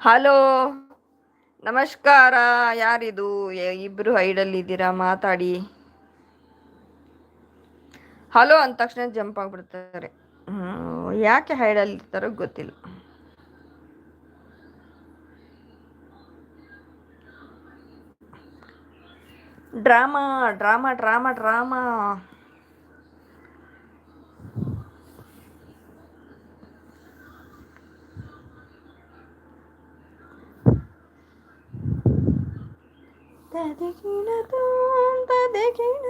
Hello, ನಮಸ್ಕಾರ. ಯಾರಿದು? ಇಬ್ರು ಐಡಲ್ಲಿದ್ದೀರಾ? ಮಾತಾಡಿ. ಹಲೋ ಅಂದ ತಕ್ಷಣ ಜಂಪ್ ಆಗ್ಬಿಡ್ತಾರೆ. ಯಾಕೆ ಹೈಡಲ್ಲಿ ಇರ್ತಾರೋ ಗೊತ್ತಿಲ್ಲ. Drama drama drama drama. ತದಗಿಣ ತದಗಿಣ.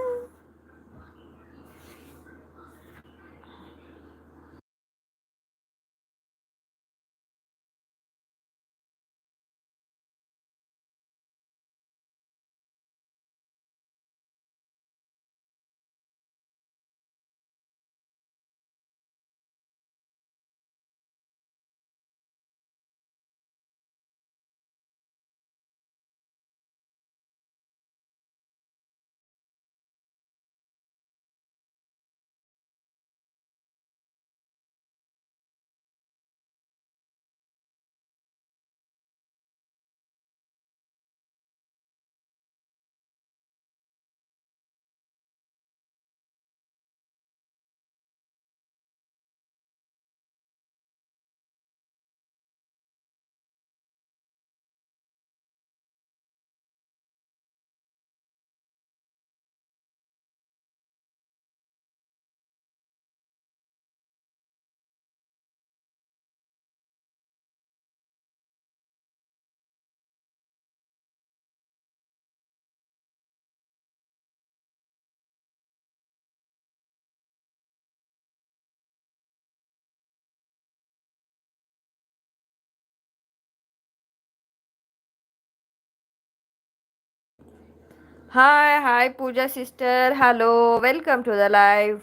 Hi, Pooja sister. Hello, welcome to the live.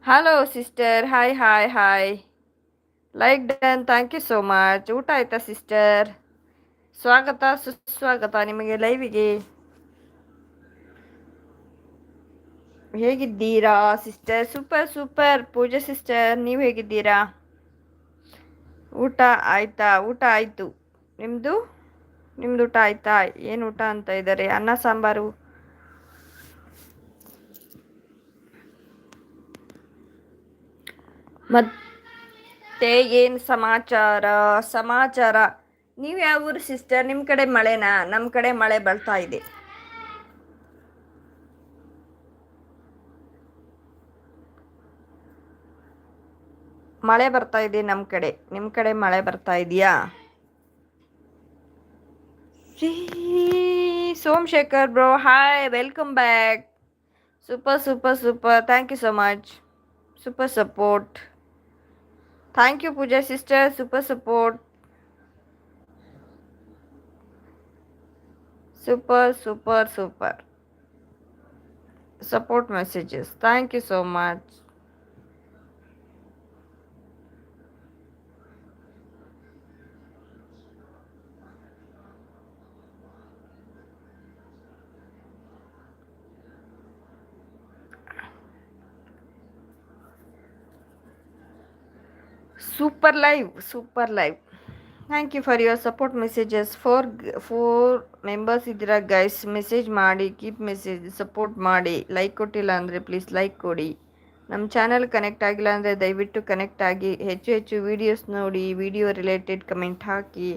Hello, sister. Hi. Like done. Thank you so much. ಊಟ ಆಯ್ತಾ ಸಿಸ್ಟರ್? ಸ್ವಾಗತ ಸುಸ್ವಾಗತ ನಿಮಗೆ ಲೈವಿಗೆ. ಹೇಗಿದ್ದೀರಾ ಸಿಸ್ಟರ್? ಸೂಪರ್. ಪೂಜಾ ಸಿಸ್ಟರ್, ನೀವು ಹೇಗಿದ್ದೀರಾ? ಊಟ ಆಯ್ತಾ? ಊಟ ಆಯ್ತು. ನಿಮ್ದು ಊಟ ಆಯ್ತಾ? ಏನು ಊಟ ಅಂತ ಇದ್ದಾರೆ? ಅನ್ನ ಸಾಂಬಾರು. ಮತ್ತೆ ಏನು ಸಮಾಚಾರ. ನೀವು ಯಾವ ಊರು ಸಿಸ್ಟರ್? ನಿಮ್ಮ ಕಡೆ ಮಳೆನಾ? ನಮ್ಮ ಕಡೆ ಮಳೆ ಬರ್ತಾ ಇದೆ. ಮಳೆ ಬರ್ತಾ ಇದೆ ನಮ್ಮ ಕಡೆ. ನಿಮ್ಮ ಕಡೆ ಮಳೆ ಬರ್ತಾ ಇದೆಯಾ? Shri Somashekar bro, hi, welcome back. Super. Thank you so much. Super support. Thank you Pooja sister, super support. Super support messages. Thank you so much. Super live. Thank you for your support messages. Four members ಇದ್ದೀರಾ guys. Message ಮಾಡಿ, keep message, support ಮಾಡಿ. Like ಕೊಟ್ಟಿಲ್ಲ ಅಂದರೆ please like ಕೊಡಿ. ನಮ್ಮ channel connect ಆಗಿಲ್ಲ ಅಂದರೆ ದಯವಿಟ್ಟು ಕನೆಕ್ಟ್ ಆಗಿ. ಹೆಚ್ಚು ವೀಡಿಯೋಸ್ ನೋಡಿ, ವಿಡಿಯೋ ರಿಲೇಟೆಡ್ ಕಮೆಂಟ್ ಹಾಕಿ.